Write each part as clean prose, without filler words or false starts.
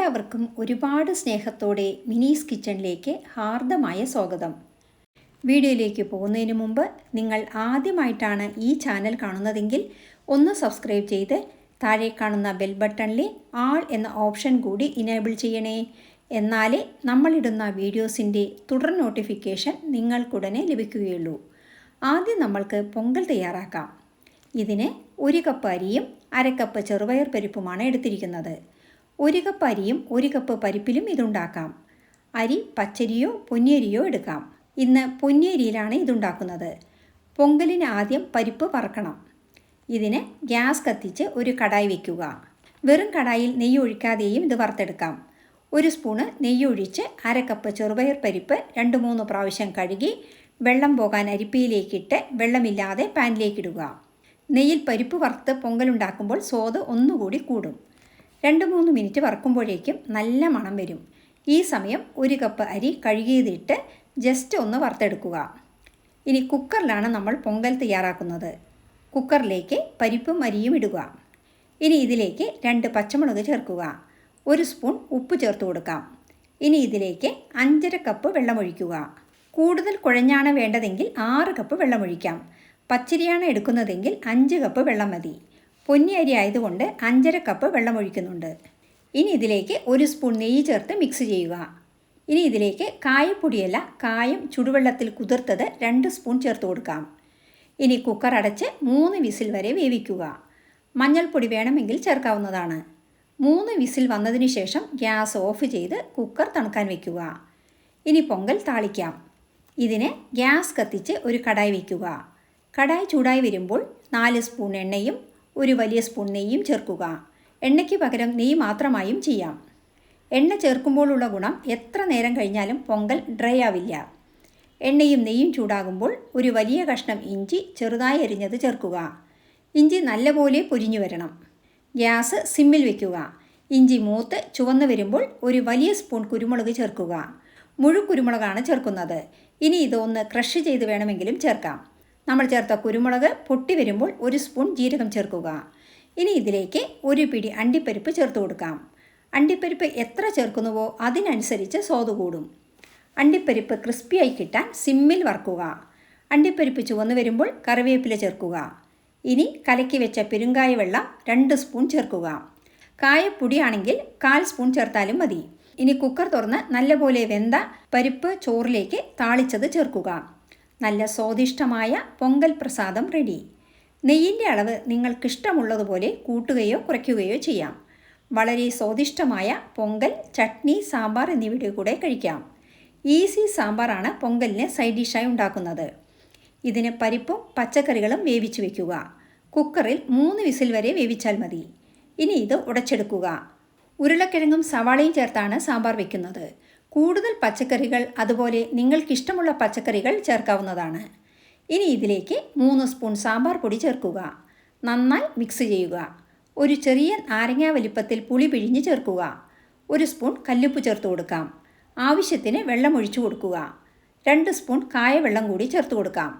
എല്ലാവർക്കും ഒരുപാട് സ്നേഹത്തോടെ മിനീസ് കിച്ചണിലേക്ക് ഹാർദമായ സ്വാഗതം. വീഡിയോയിലേക്ക് പോകുന്നതിന് മുമ്പ് നിങ്ങൾ ആദ്യമായിട്ടാണ് ഈ ചാനൽ കാണുന്നതെങ്കിൽ ഒന്ന് സബ്സ്ക്രൈബ് ചെയ്ത് താഴെ കാണുന്ന ബെൽ ബട്ടണിലെ ആൾ എന്ന ഓപ്ഷൻ കൂടി ഇനേബിൾ ചെയ്യണേ. എന്നാലേ നമ്മളിടുന്ന വീഡിയോസിൻ്റെ തുടർ നോട്ടിഫിക്കേഷൻ നിങ്ങൾക്കുടനെ ലഭിക്കുകയുള്ളൂ. ആദ്യം നമ്മൾക്ക് പൊങ്കൽ തയ്യാറാക്കാം. ഇതിന് 1 കപ്പ് അരിയും 1/2 കപ്പ് ചെറുപയർ പരിപ്പുമാണ് എടുത്തിരിക്കുന്നത്. 1 കപ്പ് അരിയും 1 കപ്പ് പരിപ്പിലും ഇതുണ്ടാക്കാം. അരി പച്ചരിയോ പൊന്നിയരിയോ എടുക്കാം. ഇന്ന് പൊന്നിയരിയിലാണ് ഇതുണ്ടാക്കുന്നത്. പൊങ്കലിന് ആദ്യം പരിപ്പ് വറക്കണം. ഇതിന് ഗ്യാസ് കത്തിച്ച് ഒരു കടായി വയ്ക്കുക. വെറും കടായിൽ നെയ്യ് ഒഴിക്കാതെയും ഇത് വറുത്തെടുക്കാം. 1 സ്പൂണ് നെയ്യ് ഒഴിച്ച് 1/2 കപ്പ് ചെറുപയർ പരിപ്പ് 2-3 പ്രാവശ്യം കഴുകി വെള്ളം പോകാൻ അരിപ്പയിലേക്കിട്ട് വെള്ളമില്ലാതെ പാനിലേക്കിടുക. നെയ്യിൽ പരിപ്പ് വറുത്ത് പൊങ്കലുണ്ടാക്കുമ്പോൾ സ്വാദ് ഒന്നുകൂടി കൂടും. 2-3 മിനിറ്റ് വറുക്കുമ്പോഴേക്കും നല്ല മണം വരും. ഈ സമയം 1 കപ്പ് അരി കഴുകിയതിട്ട് ജസ്റ്റ് ഒന്ന് വറുത്തെടുക്കുക. ഇനി കുക്കറിലാണ് നമ്മൾ പൊങ്കൽ തയ്യാറാക്കുന്നത്. കുക്കറിലേക്ക് പരിപ്പും അരിയും ഇടുക. ഇനി ഇതിലേക്ക് 2 പച്ചമുളക് ചേർക്കുക. 1 സ്പൂൺ ഉപ്പ് ചേർത്ത് കൊടുക്കാം. ഇനി ഇതിലേക്ക് 5½ കപ്പ് വെള്ളമൊഴിക്കുക. കൂടുതൽ കുഴഞ്ഞാണ് വേണ്ടതെങ്കിൽ 6 കപ്പ് വെള്ളമൊഴിക്കാം. പച്ചരിയാണ് എടുക്കുന്നതെങ്കിൽ 5 കപ്പ് വെള്ളം മതി. പൊന്നി അരി ആയതുകൊണ്ട് 5½ കപ്പ് വെള്ളം ഒഴിക്കുന്നുണ്ട്. ഇനി ഇതിലേക്ക് 1 സ്പൂൺ നെയ്യ് ചേർത്ത് മിക്സ് ചെയ്യുക. ഇനി ഇതിലേക്ക് കായപ്പൊടിയല്ല, കായം ചുടുവെള്ളത്തിൽ കുതിർത്തത് 2 സ്പൂൺ ചേർത്ത് കൊടുക്കാം. ഇനി കുക്കർ അടച്ച് 3 വിസിൽ വരെ വേവിക്കുക. മഞ്ഞൾപ്പൊടി വേണമെങ്കിൽ ചേർക്കാവുന്നതാണ്. 3 വിസിൽ വന്നതിന് ശേഷം ഗ്യാസ് ഓഫ് ചെയ്ത് കുക്കർ തണുക്കാൻ വയ്ക്കുക. ഇനി പൊങ്കൽ താളിക്കാം. ഇതിന് ഗ്യാസ് കത്തിച്ച് ഒരു കടായി വയ്ക്കുക. കടായി ചൂടായി വരുമ്പോൾ 4 സ്പൂൺ എണ്ണയും 1 വലിയ സ്പൂൺ നെയ്യും ചേർക്കുക. എണ്ണയ്ക്ക് പകരം നെയ്യ് മാത്രമായും ചെയ്യാം. എണ്ണ ചേർക്കുമ്പോഴുള്ള ഗുണം എത്ര നേരം കഴിഞ്ഞാലും പൊങ്കൽ ഡ്രൈ ആവില്ല. എണ്ണയും നെയ്യും ചൂടാകുമ്പോൾ 1 വലിയ കഷ്ണം ഇഞ്ചി ചെറുതായി അരിഞ്ഞത് ചേർക്കുക. ഇഞ്ചി നല്ലപോലെ പൊരിഞ്ഞു വരണം. ഗ്യാസ് സിമ്മിൽ വയ്ക്കുക. ഇഞ്ചി മൂത്ത് ചുവന്ന് വരുമ്പോൾ 1 വലിയ സ്പൂൺ കുരുമുളക് ചേർക്കുക. മുഴുക്കുരുമുളകാണ് ചേർക്കുന്നത്. ഇനി ഇതൊന്ന് ക്രഷ് ചെയ്ത് വേണമെങ്കിലും ചേർക്കാം. നമ്മൾ ചേർത്ത കുരുമുളക് പൊട്ടി വരുമ്പോൾ 1 സ്പൂൺ ജീരകം ചേർക്കുക. ഇനി ഇതിലേക്ക് 1 പിടി അണ്ടിപ്പരിപ്പ് ചേർത്ത് കൊടുക്കാം. അണ്ടിപ്പരിപ്പ് എത്ര ചേർക്കുന്നുവോ അതിനനുസരിച്ച് സ്വാദ് കൂടും. അണ്ടിപ്പരിപ്പ് ക്രിസ്പിയായി കിട്ടാൻ സിമ്മിൽ വറുക്കുക. അണ്ടിപ്പരിപ്പ് ചുവന്ന് വരുമ്പോൾ കറിവേപ്പില ചേർക്കുക. ഇനി കലക്കി വെച്ച പെരുങ്കായ വെള്ളം 2 സ്പൂൺ ചേർക്കുക. കായപ്പൊടിയാണെങ്കിൽ 1/4 സ്പൂൺ ചേർത്താലും മതി. ഇനി കുക്കർ തുറന്ന് നല്ലപോലെ വെന്ത പരിപ്പ് ചോറിലേക്ക് താളിച്ചത് ചേർക്കുക. നല്ല സ്വാദിഷ്ടമായ പൊങ്കൽ പ്രസാദം റെഡി. നെയ്യിൻ്റെ അളവ് നിങ്ങൾക്കിഷ്ടമുള്ളതുപോലെ കൂട്ടുകയോ കുറയ്ക്കുകയോ ചെയ്യാം. വളരെ സ്വാദിഷ്ടമായ പൊങ്കൽ, ചട്നി, സാമ്പാർ എന്നിവയുടെ കൂടെ കഴിക്കാം. ഈസി സാമ്പാറാണ് പൊങ്കലിന് സൈഡ് ഡിഷായി ഉണ്ടാക്കുന്നത്. ഇതിന് പരിപ്പും പച്ചക്കറികളും വേവിച്ച് വയ്ക്കുക. കുക്കറിൽ 3 വിസിൽ വരെ വേവിച്ചാൽ മതി. ഇനി ഇത് ഉടച്ചെടുക്കുക. ഉരുളക്കിഴങ്ങും സവാളയും ചേർത്താണ് സാമ്പാർ വയ്ക്കുന്നത്. കൂടുതൽ പച്ചക്കറികൾ അതുപോലെ നിങ്ങൾക്കിഷ്ടമുള്ള പച്ചക്കറികൾ ചേർക്കാവുന്നതാണ്. ഇനി ഇതിലേക്ക് 3 സ്പൂൺ സാമ്പാർ പൊടി ചേർക്കുക. നന്നായി മിക്സ് ചെയ്യുക. 1 ചെറിയ നാരങ്ങ വലിപ്പത്തിൽ പുളി പിഴിഞ്ഞ് ചേർക്കുക. 1 സ്പൂൺ കല്ലുപ്പ് ചേർത്ത് കൊടുക്കാം. ആവശ്യത്തിന് വെള്ളം ഒഴിച്ചു കൊടുക്കുക. 2 സ്പൂൺ കായവെള്ളം കൂടി ചേർത്ത് കൊടുക്കാം.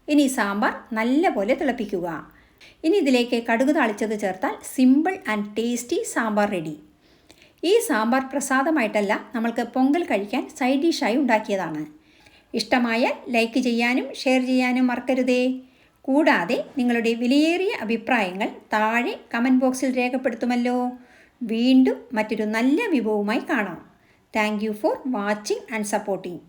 ഇനി സാമ്പാർ നല്ലപോലെ തിളപ്പിക്കുക. ഇനി ഇതിലേക്ക് കടുക് താളിച്ചത് ചേർത്താൽ simple and tasty sambar ready. ഈ സാമ്പാർ പ്രസാദമായിട്ടല്ല, നമ്മൾക്ക് പൊങ്കൽ കഴിക്കാൻ സൈഡ് ഡിഷായി ഉണ്ടാക്കിയതാണ്. ഇഷ്ടമായാൽ ലൈക്ക് ചെയ്യാനും ഷെയർ ചെയ്യാനും മറക്കരുതേ. കൂടാതെ നിങ്ങളുടെ വിലയേറിയ അഭിപ്രായങ്ങൾ താഴെ കമൻറ്റ് ബോക്സിൽ രേഖപ്പെടുത്തുമല്ലോ. വീണ്ടും മറ്റൊരു നല്ല വിഭവവുമായി കാണാം. Thank you for watching and supporting.